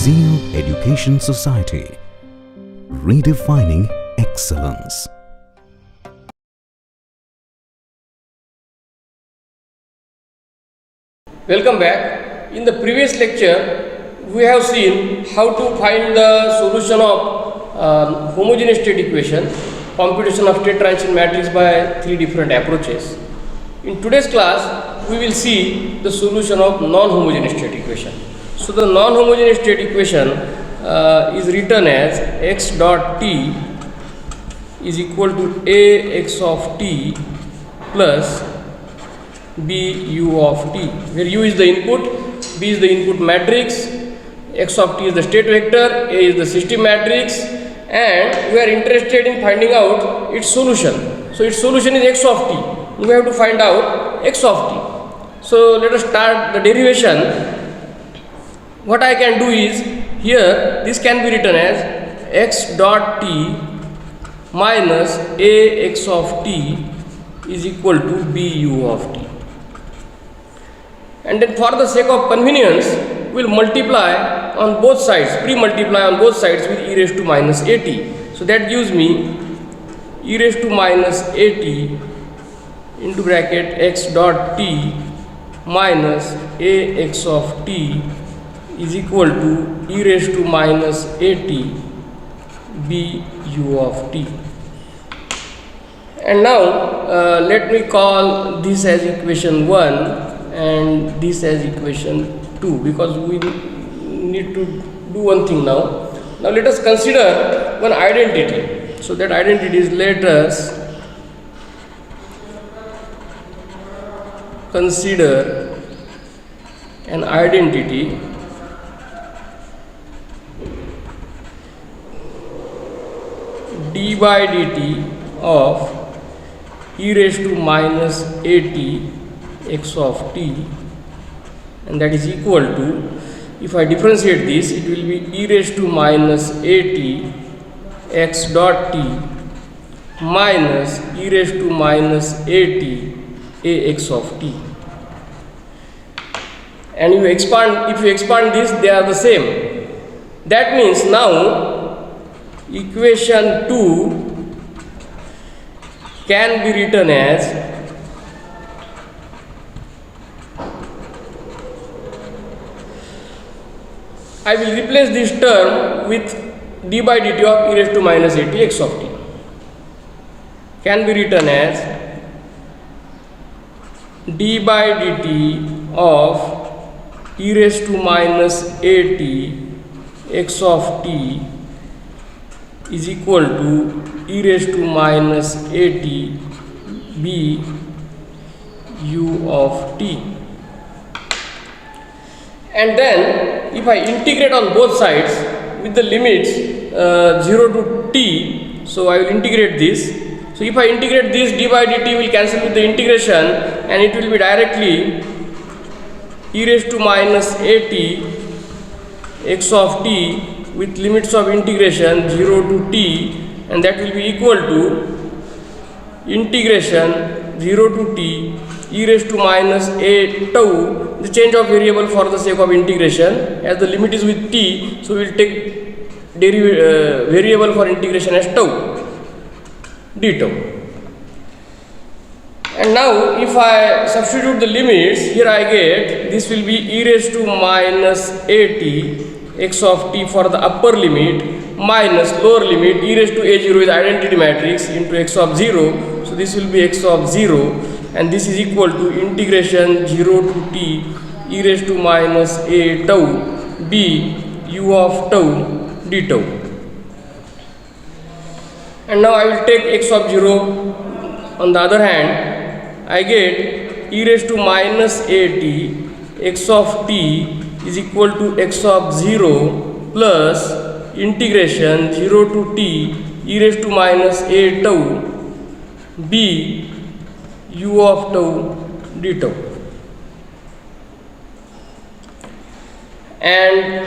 Zeal Education Society, redefining excellence. Welcome back. In the previous lecture, we have seen how to find the solution of homogeneous state equation, computation of state transition matrix by three different approaches. In today's class, we will see the solution of non-homogeneous state equation. So the non-homogeneous state equation is written as x dot t is equal to ax of t plus b u of t, where u is the input, b is the input matrix, x of t is the state vector, a is the system matrix, and we are interested in finding out its solution. So its solution is x of t. We have to find out x of t. So let us start the derivation. What I can do is, here this can be written as x dot t minus ax of t is equal to bu of t. And then for the sake of convenience, we will multiply on both sides, pre-multiply on both sides with e raised to minus at. So that gives me e raised to minus at into bracket x dot t minus ax of t is equal to e raised to minus at bu of t. And now let me call this as equation 1 and this as equation 2, because we need to do one thing now. Now let us consider one identity. So that identity is, let us consider an identity d by dt of e raised to minus at x of t, and that is equal to, if I differentiate this, it will be e raised to minus at x dot t minus e raised to minus at ax of t. And if you expand this, they are the same. That means now equation 2 can be written as I will replace this term with d by dt of e raised to minus at x of t. Can be written as d by dt of e raised to minus at x of t is equal to e raised to minus at b u of t. And then if I integrate on both sides with the limits 0 to t, so I will integrate this. So if I integrate this, d by dt will cancel with the integration, and it will be directly e raised to minus at x of t with limits of integration 0 to t, and that will be equal to integration 0 to t e raised to minus a tau, the change of variable for the sake of integration, as the limit is with t, so we will take variable for integration as tau, d tau. And now if I substitute the limits, here I get this will be e raised to minus at x of t for the upper limit minus lower limit e raised to a0 is identity matrix into x of 0, so this will be x of 0, and this is equal to integration 0 to t e raised to minus a tau b u of tau d tau. And now I will take x of 0. On the other hand, I get e raised to minus at x of t is equal to x of 0 plus integration 0 to t e raised to minus a tau b u of tau d tau. And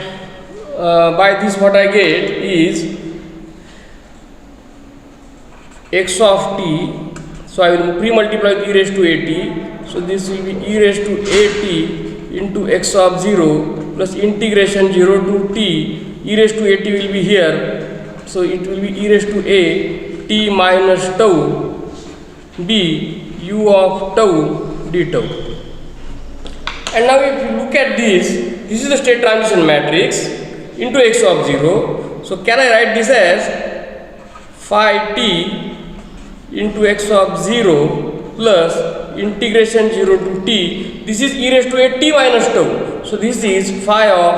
by this what I get is x of t, so I will pre-multiply with e raised to at, so this will be e raised to at into x of 0 plus integration 0 to t e raised to at will be here. So it will be e raised to a t minus tau b u of tau d tau. And now if you look at this is the state transition matrix into x of 0. So can I write this as phi t into x of 0 plus integration 0 to t. This is e raised to a t minus tau. So this is phi of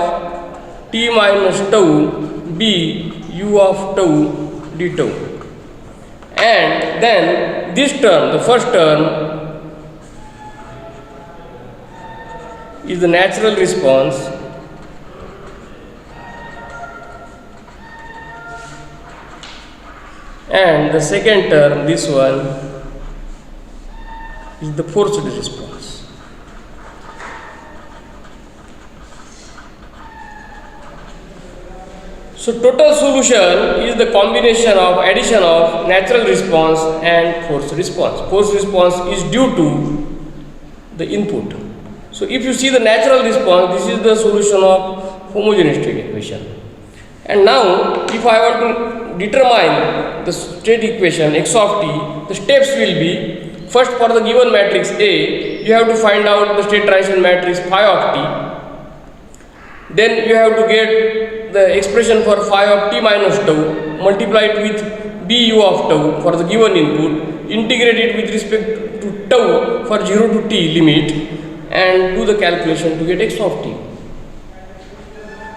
t minus tau b u of tau d tau. And then this term, the first term, is the natural response and the second term, this one, is the forced response. So total solution is the combination of addition of natural response and forced response. Forced response is due to the input. So if you see the natural response, this is the solution of homogeneous state equation. And now if I want to determine the state equation x of t, the steps will be: first, for the given matrix A, you have to find out the state transition matrix phi of t. Then you have to get the expression for phi of t minus tau, multiply it with bu of tau for the given input, integrate it with respect to tau for 0 to t limit, and do the calculation to get x of t.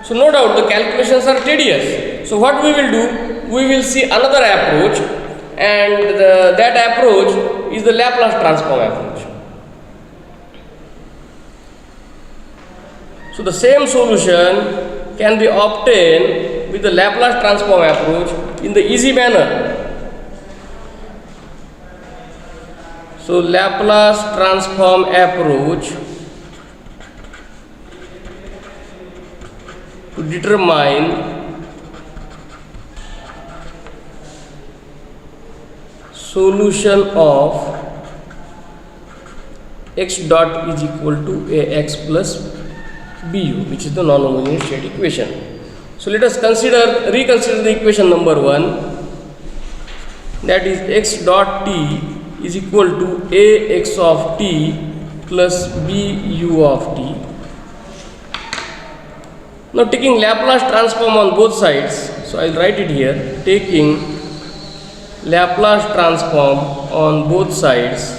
So no doubt the calculations are tedious. So what we will do, we will see another approach, and that approach is the Laplace transform approach. So the same solution can be obtained with the Laplace transform approach in the easy manner. So Laplace transform approach to determine solution of x dot is equal to ax plus bu, which is the non-homogeneous state equation. So let us reconsider the equation number 1, that is x dot t is equal to ax of t plus bu of t. Now taking Laplace transform on both sides, so I will write it here, taking Laplace transform on both sides,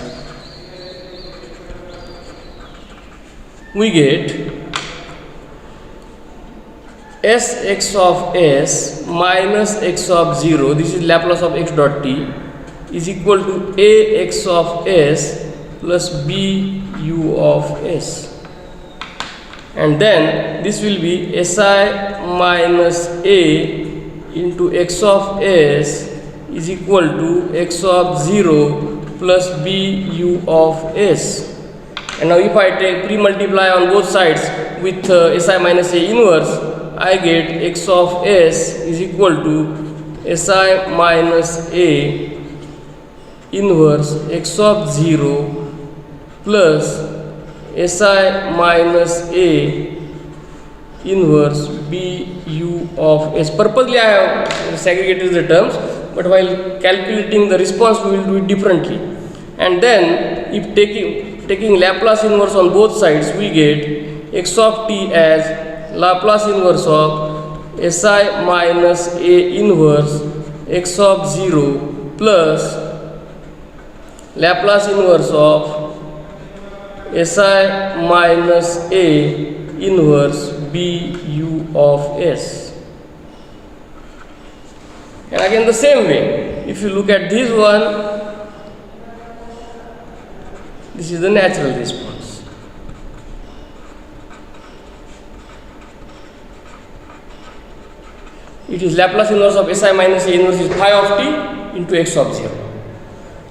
we get sx of s minus x of 0, this is Laplace of x dot t, is equal to ax of s plus bu of s. And then this will be si minus a into x of s is equal to x of 0 plus bu of s. And now if I take pre-multiply on both sides with si minus a inverse, I get x of s is equal to si minus a inverse x of 0 plus si minus a inverse bu of s. Purposely I have segregated the terms, but while calculating the response we will do it differently. And then if taking Laplace inverse on both sides, we get x of t as Laplace inverse of si minus a inverse x of 0 plus Laplace inverse of si minus a inverse bu of s. And again the same way, if you look at this one, this is the natural response. It is Laplace inverse of si minus a inverse is phi of t into x of 0.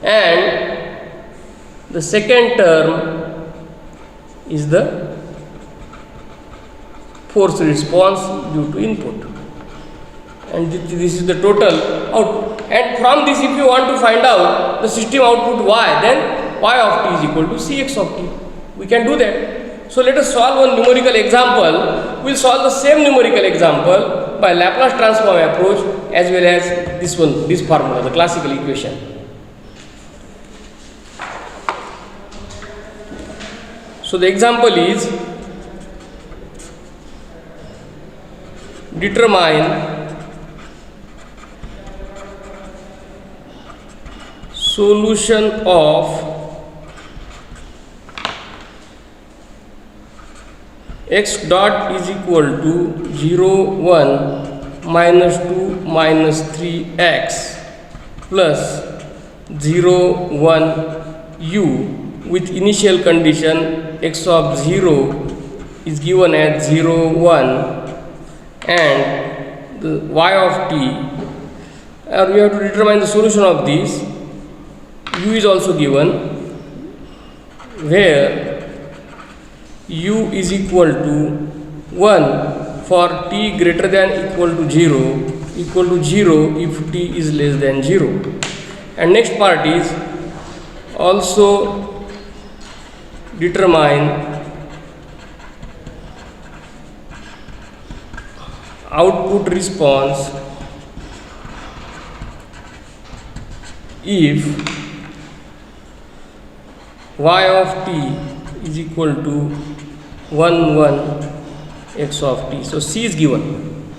And the second term is the forced response due to input, and this is the total output. And from this, if you want to find out the system output y, then y of t is equal to cx of t. We can do that. So let us solve one numerical example. We will solve the same numerical example by Laplace transform approach as well as this one, this formula, the classical equation. So the example is, determine solution of x dot is equal to 0, 1, minus 2, minus 3x plus 0, 1 u with initial condition x of 0 is given as 0, 1 and the y of t, and we have to determine the solution of this. U is also given, where u is equal to 1 for t greater than equal to 0, equal to 0 if t is less than 0. And next part is also determine output response if y of t is equal to 1, 1 x of t. So C is given.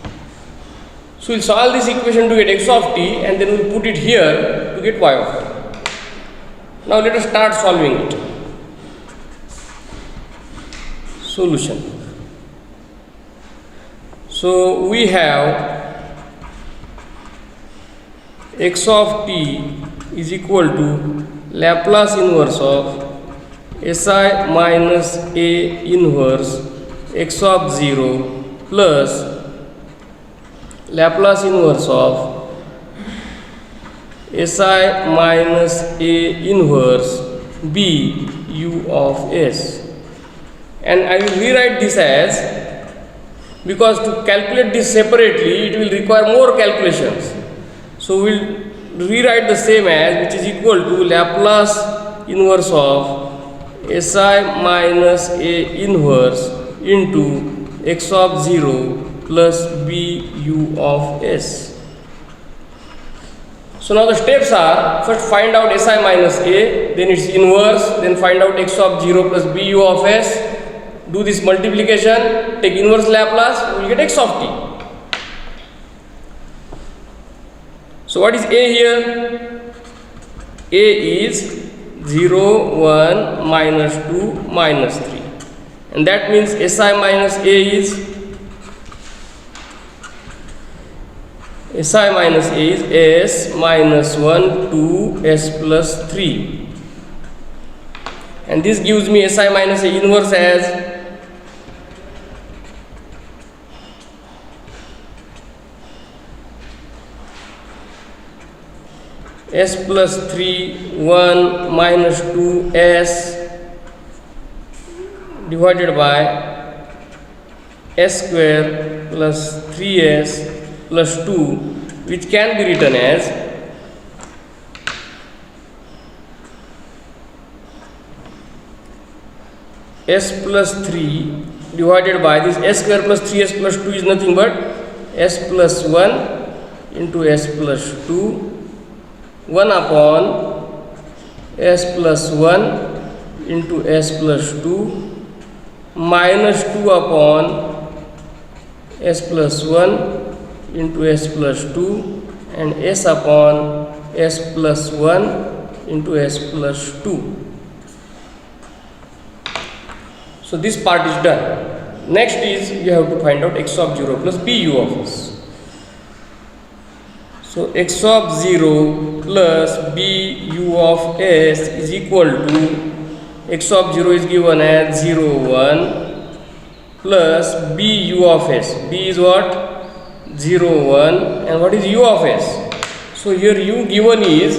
So we'll solve this equation to get x of t and then we'll put it here to get y of t. Now let us start solving it. Solution. So we have x of t is equal to Laplace inverse of Si minus A inverse x of 0 plus Laplace inverse of Si minus A inverse B u of s. And I will rewrite this as, because to calculate this separately it will require more calculations. So we will rewrite the same as, which is equal to Laplace inverse of Si minus A inverse into x of 0 plus B u of s. So now the steps are, first find out Si minus A, then its inverse, then find out x of 0 plus B u of s. Do this multiplication, take inverse Laplace, we will get x of t. So what is A here? A is 0, 1, minus 2, minus 3. And that means Si minus A is, Si minus A is S minus 1, 2, S plus 3. And this gives me Si minus A inverse as S plus 3, 1 minus 2 S divided by S square plus 3S plus 2, which can be written as S plus 3 divided by this S square plus 3S plus 2 is nothing but S plus 1 into S plus 2, 1 upon S plus 1 into S plus 2 minus 2 upon S plus 1 into S plus 2 and S upon S plus 1 into S plus 2. So this part is done. Next is you have to find out x of 0 plus B u of s. So x of 0 plus B u of s is equal to, x of 0 is given as 0, 1 plus B u of s. B is what? 0, 1, and what is u of s? So here u given is,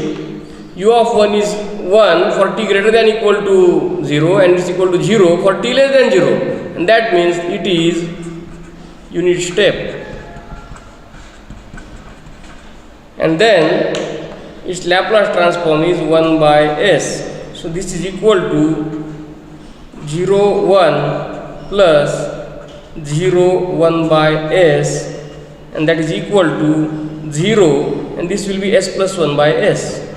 u of 1 is 1 for t greater than equal to 0 and it's equal to 0 for t less than 0, and that means it is unit step. And then its Laplace transform is 1 by s. So this is equal to 0 1 plus 0 1 by s, and that is equal to 0, and this will be s plus 1 by s.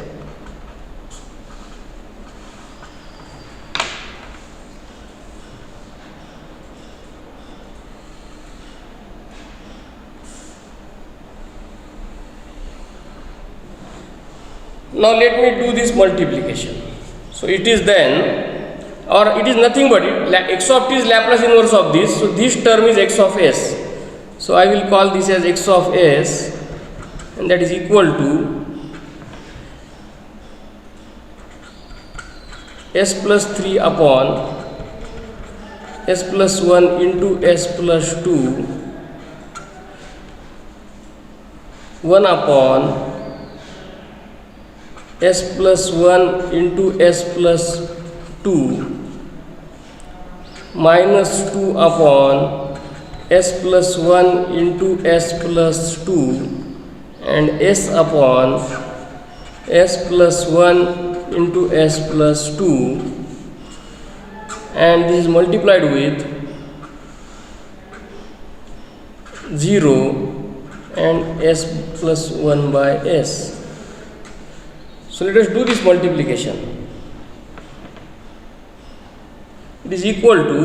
Now let me do this multiplication. So it is then, or it is nothing but x of t is Laplace inverse of this. So this term is x of s. So I will call this as x of s, and that is equal to s plus 3 upon s plus 1 into s plus 2 1 upon s plus 1 into s plus 2 minus 2 upon s plus 1 into s plus 2 and s upon s plus 1 into s plus 2, and this is multiplied with 0 and s plus 1 by s. So let us do this multiplication. It is equal to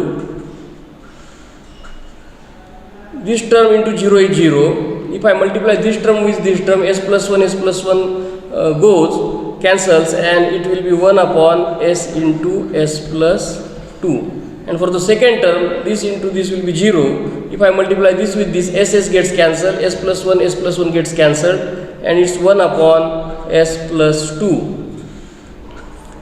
this term into 0 is 0. If I multiply this term with this term, s plus 1 goes, cancels, and it will be 1 upon s into s plus 2. And for the second term, this into this will be 0. If I multiply this with this, s gets cancelled, s plus 1 gets cancelled, and it's 1 upon s plus 2.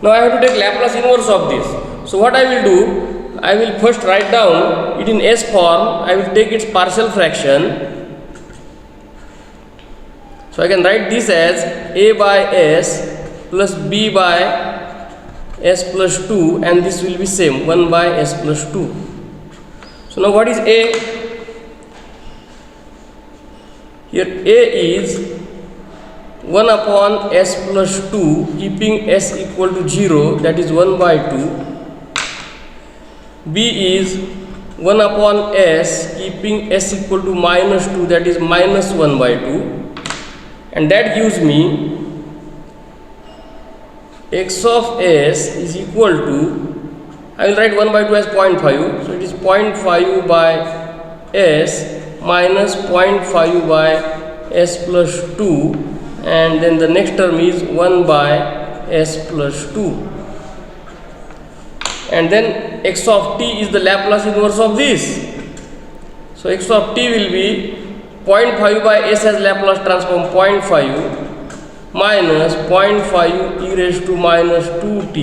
Now I have to take Laplace inverse of this. So what I will do, I will first write down it in s form. I will take its partial fraction. So I can write this as a by s plus b by s plus 2, and this will be same, 1 by s plus 2. So now what is a? Here a is 1 upon s plus 2, keeping s equal to 0, that is 1 by 2. B is 1 upon s, keeping s equal to minus 2, that is minus 1 by 2. And that gives me x of s is equal to, I will write 1 by 2 as 0.5. So it is 0.5 by s minus 0.5 by s plus 2. And then the next term is 1 by s plus 2, and then x of t is the Laplace inverse of this. So x of t will be 0.5 by s as Laplace transform 0.5 minus 0.5 e raised to minus 2t,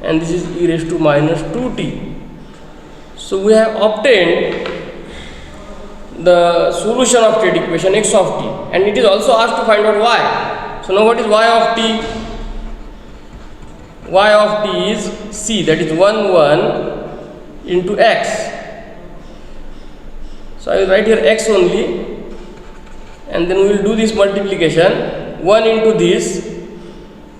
and this is e raised to minus 2t. So we have obtained the solution of state equation x of t, and it is also asked to find out y. So now what is y of t? Y of t is c, that is 1 1 into x. So I will write here x only, and then we will do this multiplication, 1 into this.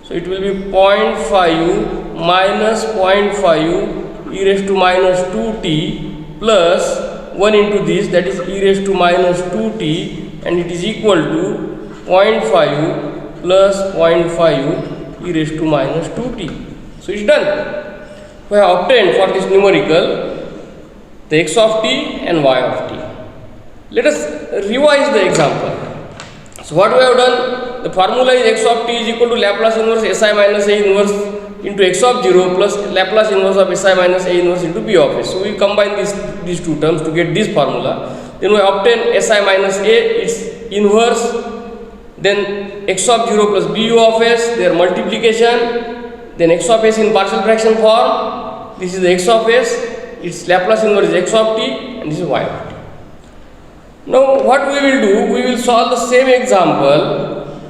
So it will be 0.5 minus 0.5 e raised to minus 2t plus 1 into this, that is e raised to minus 2t, and it is equal to 0.5 plus 0.5 e raised to minus 2t. So it's done. We have obtained for this numerical the x of t and y of t. Let us revise the example. So what we have done, the formula is x of t is equal to Laplace inverse si minus a inverse into x of 0 plus Laplace inverse of si minus a inverse into b of s. So we combine these two terms to get this formula. Then we obtain si minus a, its inverse, then x of 0 plus bu of s, their multiplication, then x of s in partial fraction form. This is the x of s, its Laplace inverse is x of t, and this is y of t. Now what we will do, we will solve the same example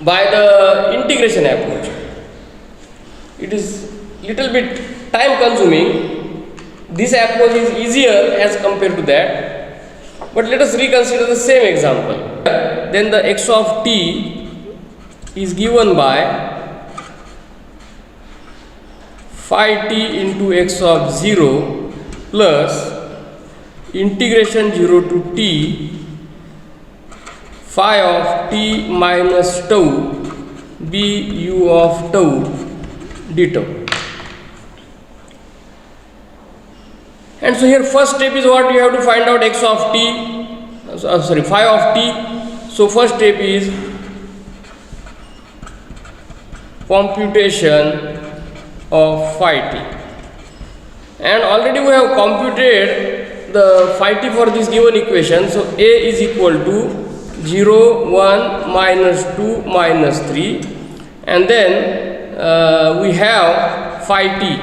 by the integration approach. It is little bit time consuming. This approach is easier as compared to that, but let us reconsider the same example. Then the x of t is given by phi t into x of 0 plus integration 0 to t phi of t minus tau b u of tau d tau. And so here first step is what you have to find out x of t, phi of t. So first step is computation of phi t, and already we have computed the phi t for this given equation. So a is equal to 0 1 minus 2 minus 3, and then we have phi t.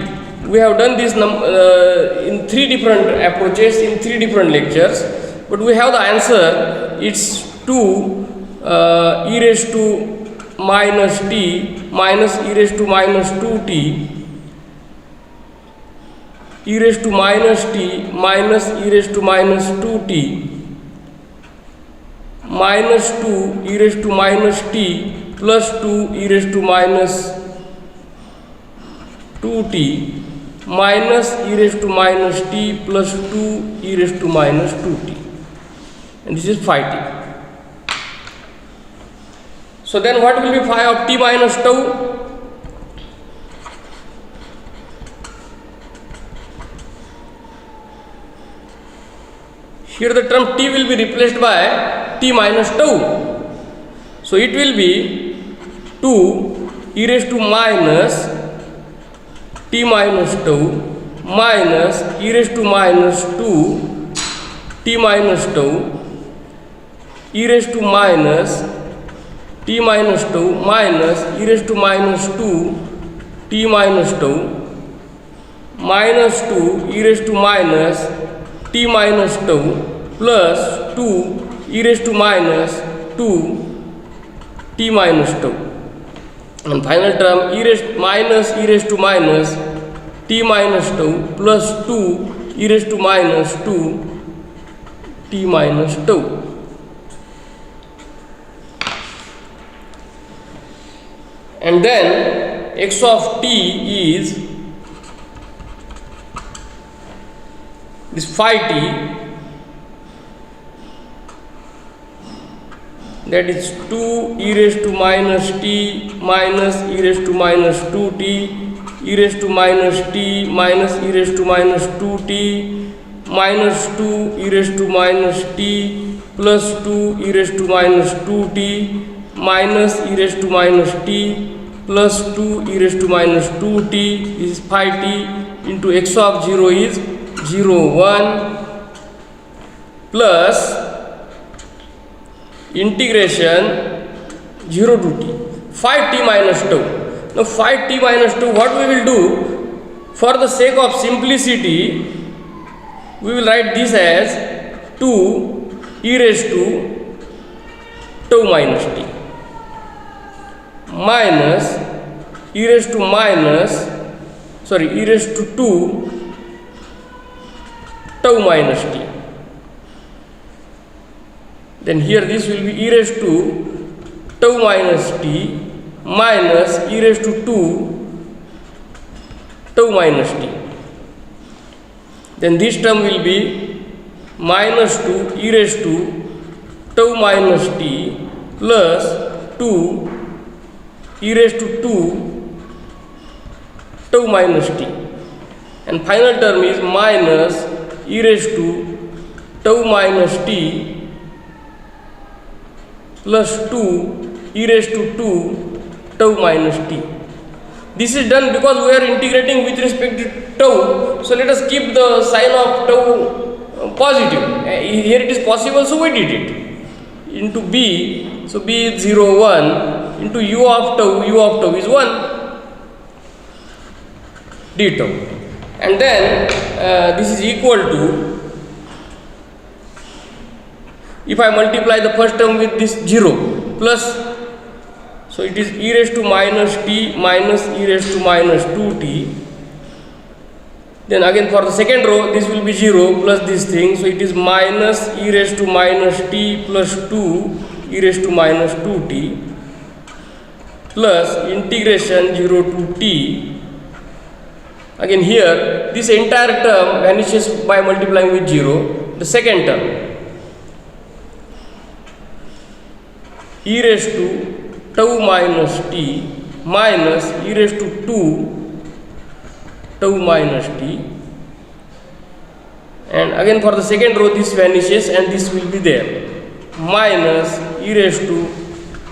We have done this in 3 different approaches in 3 different lectures, but we have the answer. It's 2 e raised to minus t minus e raised to minus 2t e raised to minus t minus e raised to minus 2t minus 2 e raised to minus t plus 2 e raised to minus 2t minus e raised to minus t plus 2 e raised to minus 2t, and this is phi t. So then what will be phi of t minus tau? Here the term t will be replaced by t minus tau. So it will be 2 e raised to minus t minus tau minus e raised to minus 2 t minus tau e raised to minus t minus tau minus e raised to minus 2 t minus tau minus 2 e raised to minus t minus tau plus 2 e raised to minus 2 t minus tau, and final term e raised to minus t minus tau plus 2 e raised to minus 2 t minus tau. And then x of t is this phi t, that is 2 e raised to minus t minus e raised to minus 2t e raised to minus t minus e raised to minus 2t minus 2 e raised to minus t plus 2 e raised to minus 2t minus e raised to minus t plus 2 e raised to minus 2t. This is phi t into x of 0 is 0 1 plus integration 0 to t phi t minus tau. Now phi t minus tau, what we will do, for the sake of simplicity we will write this as 2 e raised to tau minus t minus e raised to e raised to 2 tau minus t. Then here this will be e raised to tau minus t minus e raised to 2 tau minus t. Then this term will be minus 2 e raised to tau minus t plus 2 e raised to 2 tau minus t, and final term is minus e raised to tau minus t plus 2 e raised to 2 tau minus t. This is done because we are integrating with respect to tau, so let us keep the sign of tau positive. Here it is possible, so we did it into b. So b is 0 1 into u of tau is 1 d tau, and then this is equal to, if I multiply the first term with this 0 plus, so it is e raised to minus t minus e raised to minus 2t. Then again for the second row this will be 0 plus this thing, so it is minus e raised to minus t plus 2 e raised to minus 2t plus integration 0 to t Again here, this entire term vanishes by multiplying with 0. The second term, e raised to tau minus t minus e raised to 2 tau minus t, and again for the second row this vanishes and this will be there, minus e raised to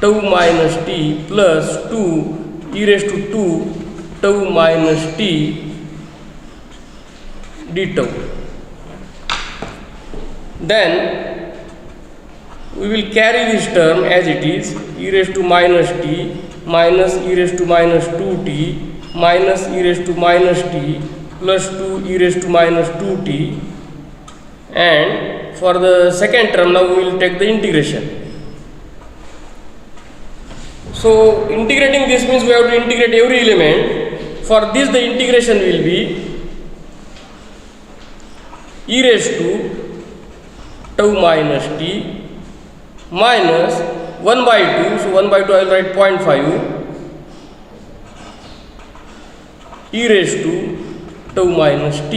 tau minus t plus 2 e raised to 2 tau minus t d tau. Then we will carry this term as it is, e raised to minus t minus e raised to minus 2t minus e raised to minus t plus 2 e raised to minus 2t, and for the second term now we will take the integration. So integrating this means we have to integrate every element. For this the integration will be e raised to tau minus t minus 1 by 2, so 1 by 2 I will write 0.5 e raised to tau minus t,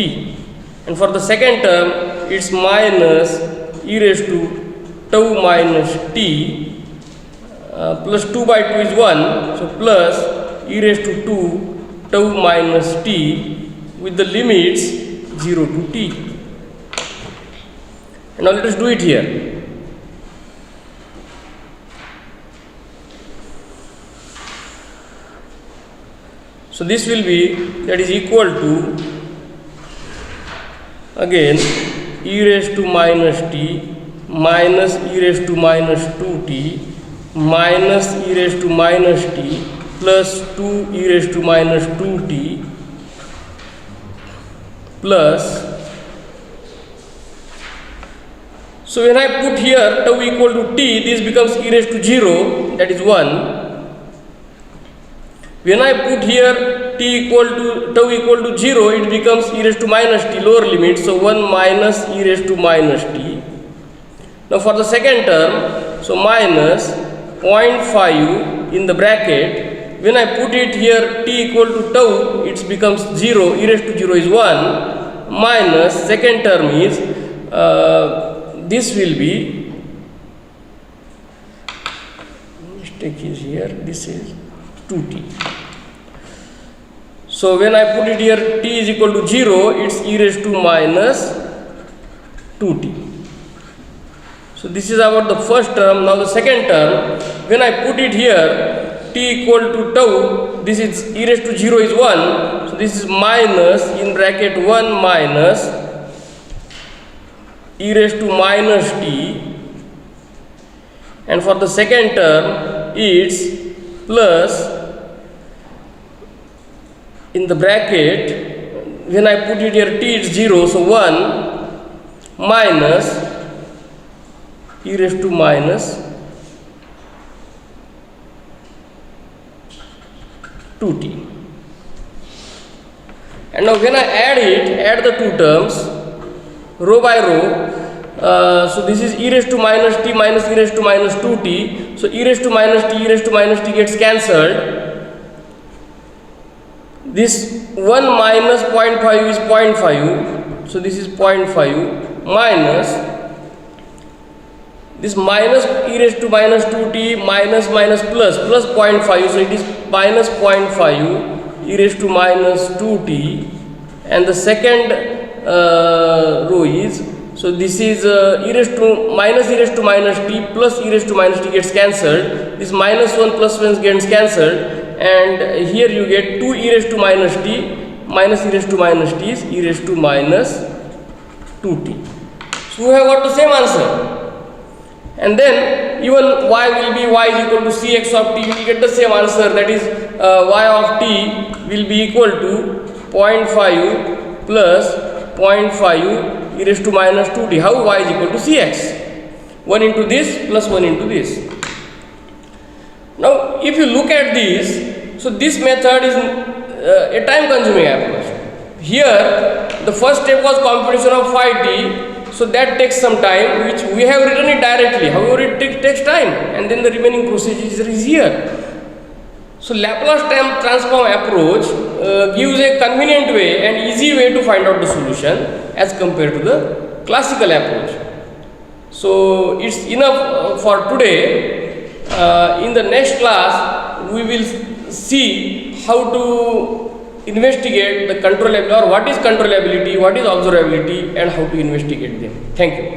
and for the second term it's minus e raised to tau minus t plus 2 by 2 is 1, so plus e raised to 2 tau minus t with the limits 0 to t. And now let us do it here. So this will be, that is equal to, again, e raised to minus t minus e raised to minus 2t minus e raised to minus t plus 2 e raised to minus 2t plus, so when I put here tau equal to t, this becomes e raised to 0, that is 1. When I put here t equal to tau equal to 0, it becomes e raised to minus t, lower limit, so 1 minus e raised to minus t. Now for the second term, so minus 0.5 in the bracket. When I put it here t equal to tau, it becomes 0, e raised to 0 is 1, minus second term is this will be, mistake is here, this is 2t. So when I put it here t is equal to 0, it's e raised to minus 2t. So this is about the first term. Now the second term, when I put it here t equal to tau, this is e raised to 0 is 1, so this is minus in bracket 1 minus e raised to minus t, and for the second term it's plus in the bracket, when I put it here t is 0, so 1 minus e raised to minus 2t. And now when I add the two terms row by row, so this is e raised to minus t minus e raised to minus 2t, so e raised to minus t, e raised to minus t gets cancelled. This 1 minus 0.5 is 0.5, so this is 0.5 minus this minus e raised to minus 2t minus plus 0.5, so it is minus 0.5 e raised to minus 2t, and the second row is, so this is e raised to minus t plus e raised to minus t gets cancelled, this minus 1 plus 1 gets cancelled, and here you get 2 e raised to minus t minus e raised to minus t is e raised to minus 2t. So we have got the same answer. And then even y will be y is equal to cx of t, we will get the same answer, that is y of t will be equal to 0.5 plus 0.5 e raised to minus 2t. How? Y is equal to cx, 1 into this plus 1 into this. Now if you look at this, so this method is a time consuming approach. Here the first step was computation of phi t, so that takes some time, which we have written it directly, however it takes time, and then the remaining procedure is here. So Laplace transform approach gives a convenient way and easy way to find out the solution as compared to the classical approach. So it's enough for today. In the next class we will see how to investigate the controllability, or what is controllability, what is observability, and how to investigate them. Thank you.